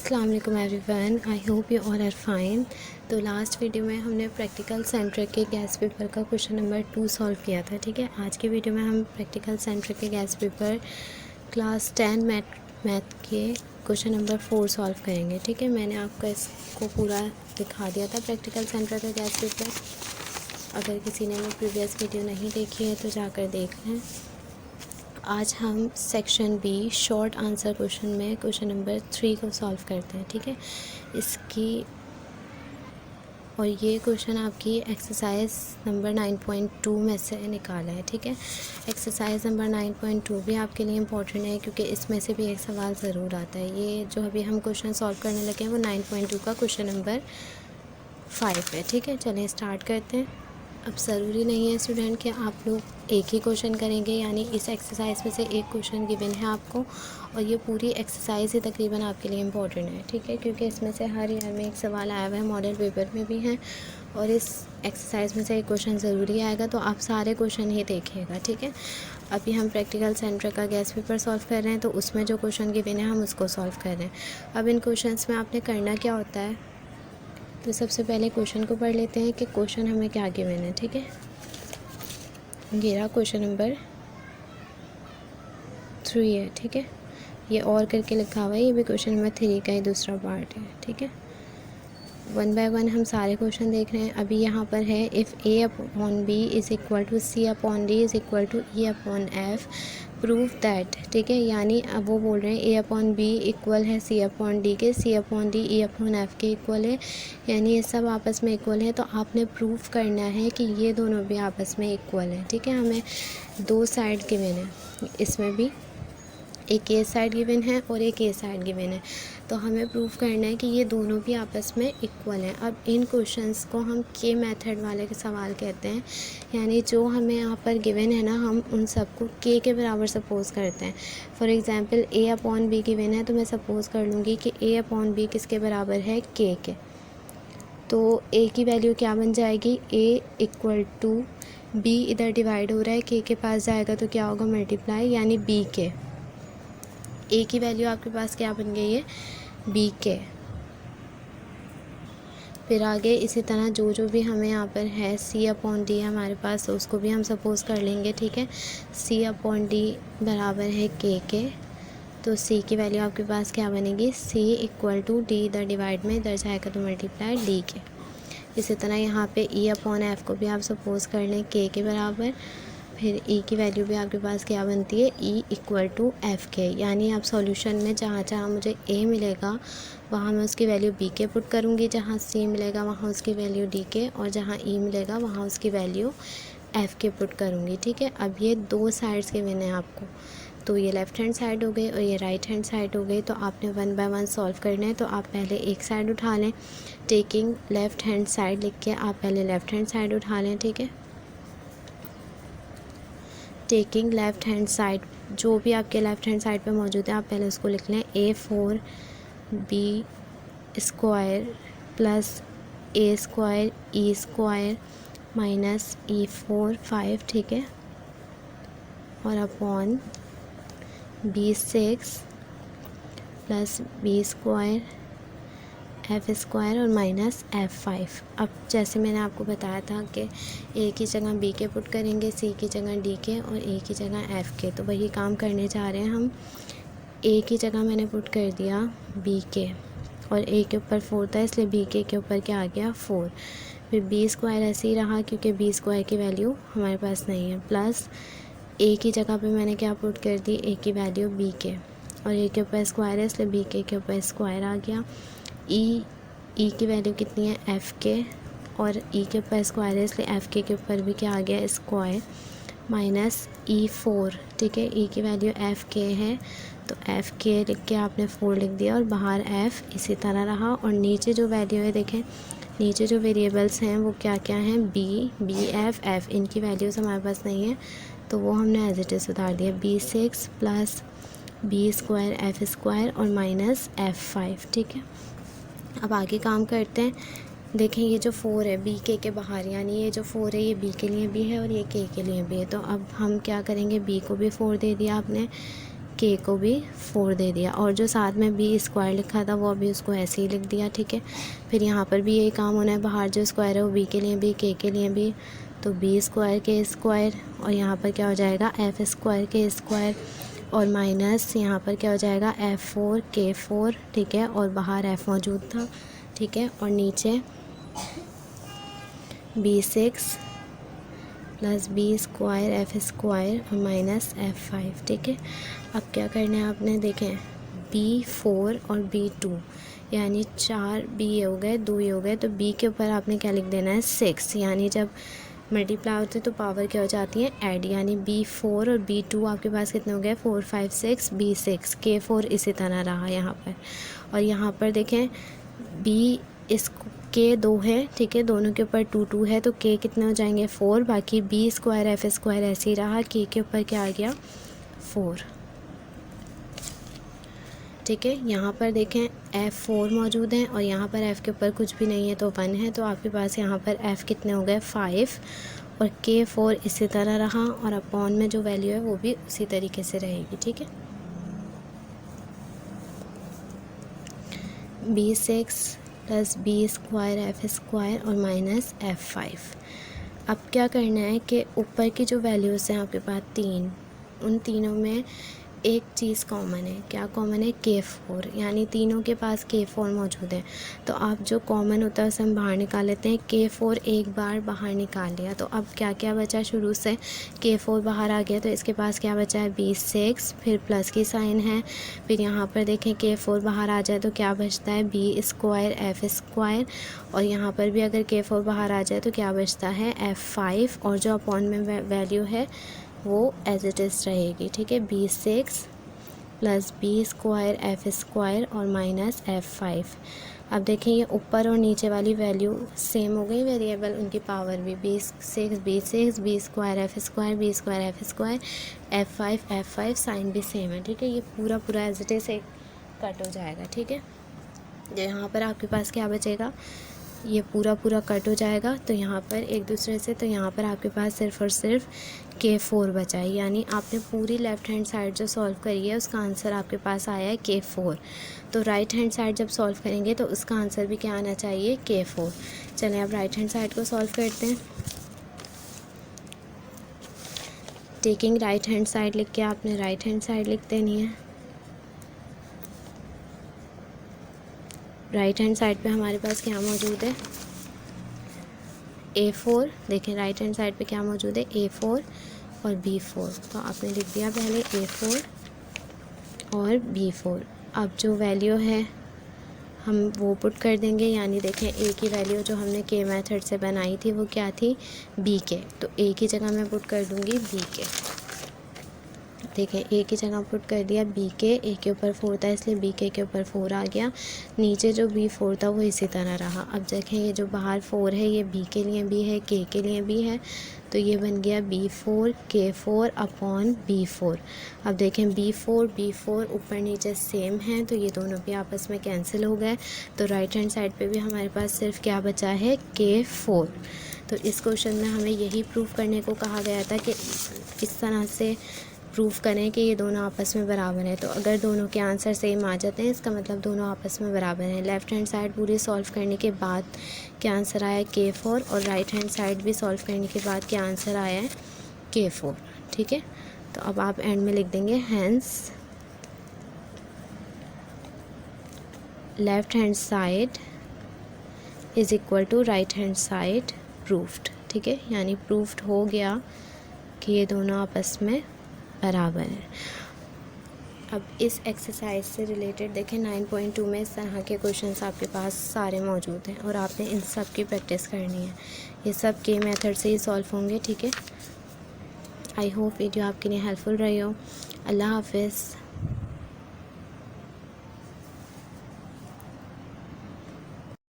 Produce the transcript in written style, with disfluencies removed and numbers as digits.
अस्सलाम वालेकुम everyone, I hope you all are fine. तो लास्ट वीडियो में हमने प्रैक्टिकल सेंटर के गैस पेपर का क्वेश्चन नंबर 2 सॉल्व किया था। ठीक है, आज के वीडियो में हम प्रैक्टिकल सेंटर के गैस पेपर क्लास 10 मैथ के क्वेश्चन नंबर 4 सॉल्व करेंगे। ठीक है, मैंने आपको इसको पूरा दिखा दिया था प्रैक्टिकल सेंटर का गैस पेपर। अगर किसी ने वो प्रीवियस वीडियो नहीं देखी है तो जाकर देख लें। आज हम section B short answer question में क्वेश्चन नंबर 3 को सॉल्व करते हैं। ठीक है, इसकी और ये क्वेश्चन आपकी एक्सरसाइज नंबर 9.2 में से निकाला है। ठीक है, एक्सरसाइज नंबर 9.2 भी आपके लिए इम्पोर्टेंट है क्योंकि इसमें से भी एक सवाल ज़रूर आता है। ये जो अभी हम क्वेश्चन सॉल्व करने लगे हैं वो 9.2 का क्वेश्चन नंबर 5 है। ठीक है, चलें स्टार्ट करते हैं। अब ज़रूरी नहीं है स्टूडेंट कि आप लोग एक ही क्वेश्चन करेंगे, यानी इस एक्सरसाइज में से एक क्वेश्चन गिवन है आपको और ये पूरी एक्सरसाइज ही तकरीबन आपके लिए इम्पोर्टेंट है। ठीक है, क्योंकि इसमें से हर ईयर में एक सवाल आया हुआ है, मॉडल पेपर में भी है और इस एक्सरसाइज में से एक क्वेश्चन ज़रूरी आएगा, तो आप सारे क्वेश्चन ही देखिएगा। ठीक है, अभी हम प्रैक्टिकल सेंटर का गैस पेपर सॉल्व कर रहे हैं, तो उसमें जो क्वेश्चन गिवन है हम उसको सॉल्व कर रहे हैं। अब इन क्वेश्चन में आपने करना क्या होता है, तो सबसे पहले क्वेश्चन को पढ़ लेते हैं कि क्वेश्चन हमें क्या गिवन है। ठीक है, ये रहा क्वेश्चन नंबर 3 है। ठीक है, ये और करके लिखा हुआ है, ये भी क्वेश्चन नंबर 3 का ही दूसरा पार्ट है। ठीक है, वन बाय वन हम सारे क्वेश्चन देख रहे हैं। अभी यहाँ पर है if A upon B is equal to C upon D is equal to E upon F prove that. ठीक है, यानी अब वो बोल रहे हैं ए अपॉन बी इक्वल है सी अपॉन डी के, C upon D E upon F के इक्वल है, यानी ये सब आपस में इक्वल है। तो आपने प्रूव करना है कि ये दोनों भी आपस में इक्वल है। ठीक है, हमें दो साइड गिवन है, इसमें भी एक ए साइड गिवन है और एक ए साइड गिवन है, तो हमें प्रूव करना है कि ये दोनों भी आपस में इक्वल हैं। अब इन क्वेश्चंस को हम के मेथड वाले के सवाल कहते हैं, यानी जो हमें यहाँ पर गिवन है ना, हम उन सबको के बराबर सपोज़ करते हैं। For example A upon be given है, तो मैं सपोज़ कर लूँगी कि ए अपॉन बी किसके बराबर है, के। तो ए की वैल्यू क्या बन जाएगी, ए इक्वल टू बी, इधर डिवाइड हो रहा है, के पास जाएगा तो क्या होगा, मल्टीप्लाई, यानी बी के। ए की वैल्यू आपके पास क्या बन गई है, बी के। फिर आगे इसी तरह जो भी हमें यहाँ पर है सी अपॉन डी हमारे पास, तो उसको भी हम सपोज़ कर लेंगे। ठीक है, सी अपॉन डी बराबर है के, तो सी की वैल्यू आपके पास क्या बनेगी, सी इक्वल टू डी, इधर डिवाइड में इधर जाएगा तो मल्टीप्लाई डी के। इसी तरह यहाँ पे ई अपॉन एफ को भी आप सपोज़ कर लें के बराबर, फिर ई की वैल्यू भी आपके पास क्या बनती है, ई इक्वल टू एफ़ के, यानी आप सॉल्यूशन में जहाँ जहाँ मुझे ए मिलेगा वहाँ मैं उसकी वैल्यू बी के पुट करूँगी, जहाँ सी मिलेगा वहाँ उसकी वैल्यू डी के, और जहाँ ई मिलेगा वहाँ उसकी वैल्यू एफ़ के पुट करूँगी। ठीक है, अब ये दो साइड्स के मैंने आपको, तो ये लेफ़्ट हैंड साइड हो गई और ये राइट हैंड साइड हो गई, तो आपने वन बाय वन सॉल्व करना है। तो आप पहले एक साइड उठा लें, टेकिंग लेफ़्ट हैंड साइड लिख के आप पहले लेफ़्ट हैंड साइड उठा लें। ठीक है, टेकिंग लेफ़्ट हैंड साइड, जो भी आपके लेफ़्ट हैंड साइड पे मौजूद है आप पहले उसको लिख लें, A4 B square plus A square E square minus E4 5। ठीक है, और upon B6 plus B square F square और माइनस F5। अब जैसे मैंने आपको बताया था कि ए की जगह बी के पुट करेंगे, सी की जगह डी के और ए की जगह एफ़ के, तो वही काम करने जा रहे हैं हम। ए की जगह मैंने पुट कर दिया बी के, और ए के ऊपर 4 था इसलिए बी के ऊपर क्या आ गया 4। फिर बी स्क्वायर ऐसे ही रहा क्योंकि बी स्क्वायर की वैल्यू हमारे पास नहीं है, प्लस ए की जगह पे मैंने क्या पुट कर दी, ए की वैल्यू बी के, और ए के ऊपर स्क्वायर है इसलिए बी के ऊपर स्क्वायर आ गया। ई की वैल्यू कितनी है, एफ़ के, और ई के ऊपर स्क्वायर है इसलिए एफ़ के ऊपर भी क्या आ गया, स्क्वायर, माइनस E4। ठीक है, ई की वैल्यू एफ़ के है तो एफ़ के लिख के आपने 4 लिख दिया और बाहर एफ़ इसी तरह रहा, और नीचे जो वैल्यू है देखें, नीचे जो वेरिएबल्स हैं वो क्या क्या हैं, बी एफ़, इनकी वैल्यूज़ हमारे पास नहीं है तो वो हमने एज इट इज़ उतार दिया, B6 plus B square F square और माइनस F5। ठीक है, अब आगे काम करते हैं। देखें ये जो 4 है बी के बाहर, यानी ये जो 4 है ये बी के लिए भी है और ये के लिए भी है, तो अब हम क्या करेंगे, बी को भी 4 दे दिया आपने, के को भी 4 दे दिया, और जो साथ में बी स्क्वायर लिखा था वो अभी उसको ऐसे ही लिख दिया, ठीक है। फिर यहाँ पर भी यही काम होना है, बाहर जो स्क्वायर है वो बी के लिए भी, के लिए भी, तो बी स्क्वायर के स्क्वायर, और यहाँ पर क्या हो जाएगा एफ स्क्वायर के स्क्वायर, और माइनस यहाँ पर क्या हो जाएगा F4 K4, ठीक है, और बाहर F मौजूद था, ठीक है, और नीचे B6 plus B square F square और माइनस F5, ठीक है। अब क्या करना है आपने, देखें B4 और B2 यानी 4 B हो गए, 2 हो गए, तो B के ऊपर आपने क्या लिख देना है 6, यानी जब मल्टीप्लाई होते तो पावर क्या हो जाती है ऐड, यानी B4 और B2 आपके पास कितने हो गए 4 5 6, B6 K4 इसी तरह रहा यहाँ पर। और यहाँ पर देखें B इस के 2 है, ठीक है, दोनों के ऊपर 2 2 है, तो के कितने हो जाएंगे 4, बाकी बी स्क्वायर एफ स्क्वायर ऐसे ही रहा, के ऊपर क्या आ गया 4, ठीक है। यहाँ पर देखें F4 मौजूद है और यहाँ पर F के ऊपर कुछ भी नहीं है तो 1 है, तो आपके पास यहाँ पर F कितने हो गए 5, और K4 इसी तरह रहा, और अपॉन में जो वैल्यू है वो भी उसी तरीके से रहेगी, ठीक है। B6 plus B square F square और माइनस F5। अब क्या करना है कि ऊपर की जो वैल्यूज़ हैं आपके पास 3, उन तीनों में एक चीज़ कॉमन है, क्या कॉमन है K4, यानी तीनों के पास K4 मौजूद है, तो आप जो कॉमन होता है उसे हम बाहर निकाल लेते हैं। K4 एक बार बाहर निकाल लिया, तो अब क्या क्या बचा, शुरू से K4 बाहर आ गया, तो इसके पास क्या बचा है B6, फिर प्लस की साइन है, फिर यहाँ पर देखें K4 बाहर आ जाए तो क्या बचता है बी स्क्वायर एफ स्क्वायर, और यहाँ पर भी अगर K4 बाहर आ जाए तो क्या बचता है F5, और जो अपॉन में वैल्यू है वो एज इट इज़ रहेगी, ठीक है। B6 plus B square F square और माइनस F5। अब देखें ये ऊपर और नीचे वाली वैल्यू सेम हो गई, वेरिएबल उनकी पावर भी B6 B square F square B square F square F5 sign भी सेम है, ठीक है। ये पूरा पूरा एज इट इज़ कट हो जाएगा, ठीक है। यहाँ पर आपके पास क्या बचेगा, ये पूरा पूरा कट हो जाएगा, तो यहाँ पर एक दूसरे से, तो यहाँ पर आपके पास सिर्फ़ और सिर्फ K4 बचा है, यानी आपने पूरी लेफ़्ट हैंड साइड जो सॉल्व करी है उसका आंसर आपके पास आया है K4। तो राइट हैंड साइड जब सॉल्व करेंगे तो उसका आंसर भी क्या आना चाहिए K4। चलें अब राइट हैंड साइड को सॉल्व करते हैं। टेकिंग राइट हैंड साइड लिख के आपने राइट हैंड साइड लिख देनी है। राइट हैंड साइड पे हमारे पास क्या मौजूद है A4, देखें राइट हैंड साइड पे क्या मौजूद है A4 और B4, तो आपने लिख दिया पहले A4 और B4। अब जो वैल्यू है हम वो पुट कर देंगे, यानी देखें A की वैल्यू जो हमने K मेथड से बनाई थी वो क्या थी B के, तो A की जगह मैं पुट कर दूँगी B के, देखें A की जगह पुट कर दिया B के, A के ऊपर 4 था इसलिए B के ऊपर 4 आ गया, नीचे जो B4 था वो इसी तरह रहा। अब देखें ये जो बाहर 4 है ये B के लिए भी है K के लिए भी है, तो ये बन गया B4 K4 अपॉन B4। अब देखें B4 ऊपर नीचे सेम है, तो ये दोनों भी आपस में कैंसिल हो गए, तो राइट हैंड साइड पे भी हमारे पास सिर्फ क्या बचा है K4। तो इस क्वेश्चन में हमें यही प्रूफ करने को कहा गया था कि इस तरह से प्रूफ करें कि ये दोनों आपस में बराबर हैं। तो अगर दोनों के आंसर सेम आ जाते हैं इसका मतलब दोनों आपस में बराबर हैं। लेफ़्ट हैंड साइड पूरी सॉल्व करने के बाद क्या आंसर आया K4, और राइट हैंड साइड भी सॉल्व करने के बाद क्या आंसर आया है K4, ठीक है। तो अब आप एंड में लिख देंगे hence left hand side is equal to right hand side proved, ठीक है, यानी प्रूफ्ड हो गया कि ये दोनों आपस में बराबर है। अब इस एक्सरसाइज से रिलेटेड देखें 9.2 में इस तरह के क्वेश्चंस आपके पास सारे मौजूद हैं और आपने इन सब की प्रैक्टिस करनी है। ये सब के मेथड से ही सॉल्व होंगे, ठीक है। आई होप वीडियो आपके लिए हेल्पफुल रही हो। अल्लाह हाफिज़।